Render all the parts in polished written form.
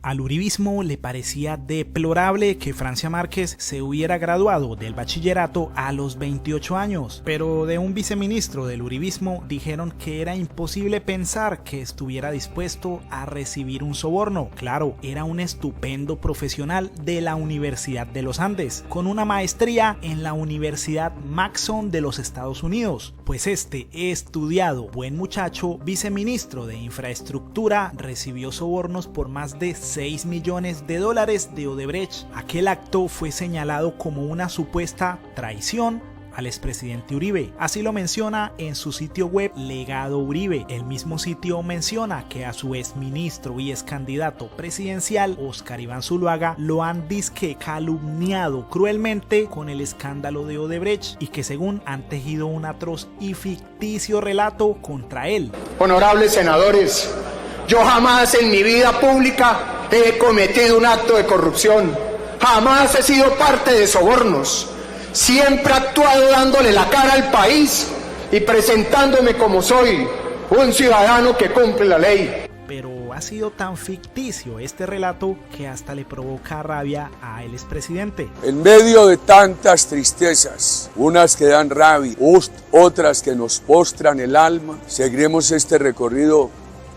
Al uribismo le parecía deplorable que Francia Márquez se hubiera graduado del bachillerato a los 28 años, pero de un viceministro del uribismo dijeron que era imposible pensar que estuviera dispuesto a recibir un soborno. Claro, era un estupendo profesional de la Universidad de los Andes, con una maestría en la Universidad Maxon de los Estados Unidos. Pues este estudiado buen muchacho, viceministro de Infraestructura, recibió sobornos por más de $6 millones de Odebrecht. Aquel acto fue señalado como una supuesta traición al expresidente Uribe. Así lo menciona en su sitio web Legado Uribe. El mismo sitio menciona que a su exministro y excandidato presidencial Óscar Iván Zuluaga lo han disque calumniado cruelmente con el escándalo de Odebrecht y que según han tejido un atroz y ficticio relato contra él. Honorables senadores, yo jamás en mi vida pública he cometido un acto de corrupción, jamás he sido parte de sobornos, siempre he actuado dándole la cara al país y presentándome como soy, un ciudadano que cumple la ley. Pero ha sido tan ficticio este relato que hasta le provoca rabia a el expresidente. En medio de tantas tristezas, unas que dan rabia, otras que nos postran el alma, seguiremos este recorrido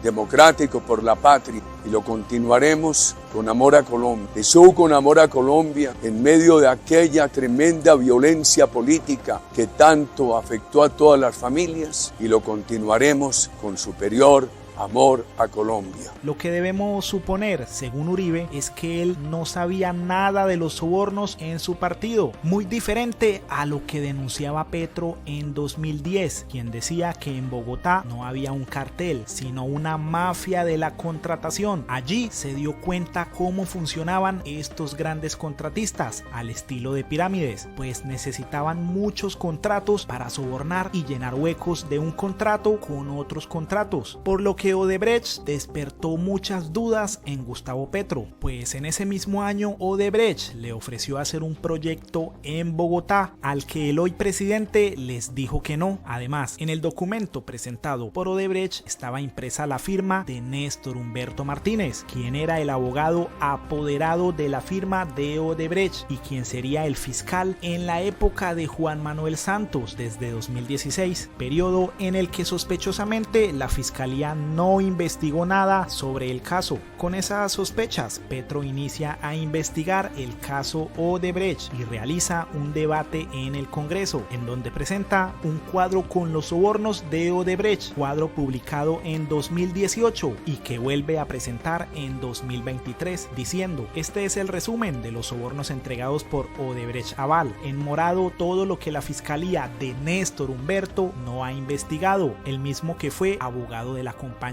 democrático por la patria y lo continuaremos con amor a Colombia. Con amor a Colombia en medio de aquella tremenda violencia política que tanto afectó a todas las familias y lo continuaremos con superior amor a Colombia. Lo que debemos suponer, según Uribe, es que él no sabía nada de los sobornos en su partido, muy diferente a lo que denunciaba Petro en 2010, quien decía que en Bogotá no había un cartel, sino una mafia de la contratación. Allí se dio cuenta cómo funcionaban estos grandes contratistas, al estilo de pirámides, pues necesitaban muchos contratos para sobornar y llenar huecos de un contrato con otros contratos, por lo que Odebrecht despertó muchas dudas en Gustavo Petro, pues en ese mismo año Odebrecht le ofreció hacer un proyecto en Bogotá, al que el hoy presidente les dijo que no. Además, en el documento presentado por Odebrecht estaba impresa la firma de Néstor Humberto Martínez, quien era el abogado apoderado de la firma de Odebrecht y quien sería el fiscal en la época de Juan Manuel Santos desde 2016, periodo en el que sospechosamente la fiscalía no investigó nada sobre el caso. Con esas sospechas, Petro inicia a investigar el caso Odebrecht y realiza un debate en el Congreso, en donde presenta un cuadro con los sobornos de Odebrecht, cuadro publicado en 2018 y que vuelve a presentar en 2023, diciendo: este es el resumen de los sobornos entregados por Odebrecht Aval. En morado, todo lo que la fiscalía de Néstor Humberto no ha investigado, el mismo que fue abogado de la compañía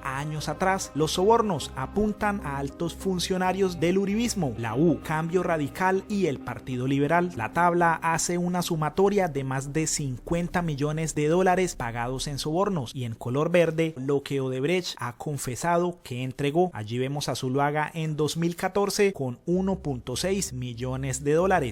años atrás. Los sobornos apuntan a altos funcionarios del uribismo, la U, Cambio Radical y el Partido Liberal. La tabla hace una sumatoria de más de $50 millones pagados en sobornos, y en color verde lo que Odebrecht ha confesado que entregó. Allí vemos a Zuluaga en 2014 con $1.6 millones.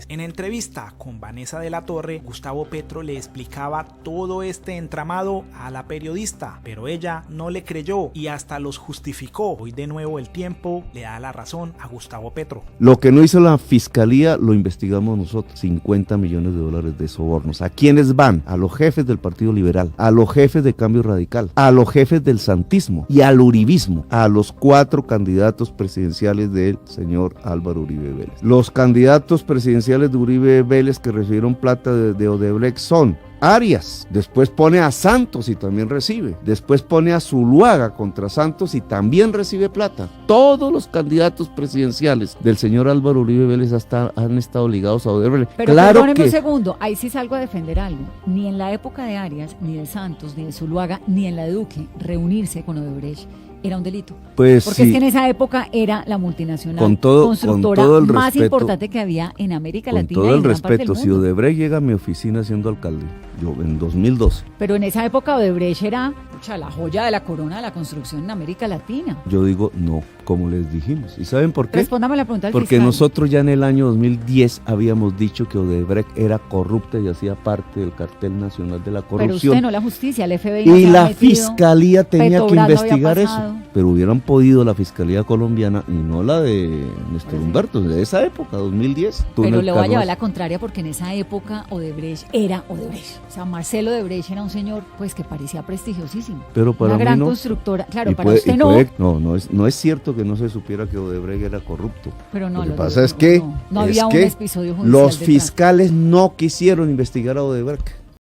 En entrevista con Vanessa de la Torre, Gustavo Petro le explicaba todo este entramado a la periodista, pero ella no le creyó y hasta los justificó. Hoy de nuevo el tiempo le da la razón a Gustavo Petro. Lo que no hizo la fiscalía lo investigamos nosotros. $50 millones de sobornos. ¿A quiénes van? A los jefes del Partido Liberal, a los jefes de Cambio Radical, a los jefes del santismo y al uribismo, a los 4 candidatos presidenciales del señor Álvaro Uribe Vélez. Los candidatos presidenciales de Uribe Vélez que recibieron plata de Odebrecht son Arias, después pone a Santos y también recibe, después pone a Zuluaga contra Santos y también recibe plata. Todos los candidatos presidenciales del señor Álvaro Uribe Vélez han estado ligados a Odebrecht. Pero claro, perdóneme un segundo, ahí sí salgo a defender algo. Ni en la época de Arias, ni de Santos, ni de Zuluaga, ni en la de Duque, reunirse con Odebrecht era un delito. Pues porque sí, es que en esa época era la multinacional constructora más importante que había en América Latina. Con todo el y respeto, si Odebrecht llega a mi oficina siendo alcalde, yo en 2012. Pero en esa época Odebrecht era pucha, la joya de la corona de la construcción en América Latina. Yo digo no, como les dijimos. ¿Y saben por qué? Respóndame la pregunta del Porque fiscal. nosotros ya en el año 2010 habíamos dicho que Odebrecht era corrupta y hacía parte del cartel nacional de la Pero usted corrupción. no, la justicia, el FBI no Y se ha la metido. fiscalía tenía que Petrobras no había investigar eso. pasado. Pero hubieran podido la fiscalía colombiana y no la de Néstor Humberto, de esa época, 2010. Pero Túnel le voy a llevar Carnosa. la contraria porque en esa época Odebrecht era Odebrecht. O sea, Marcelo Odebrecht era un señor pues que parecía prestigiosísimo. Pero para una mí gran no. constructora. Claro, Y para puede- usted y no. puede- no es cierto que no se supiera que Odebrecht era corrupto. Pero no, Lo que lo pasa digo, es que, no había un episodio judicial los detrás. fiscales no quisieron investigar a Odebrecht.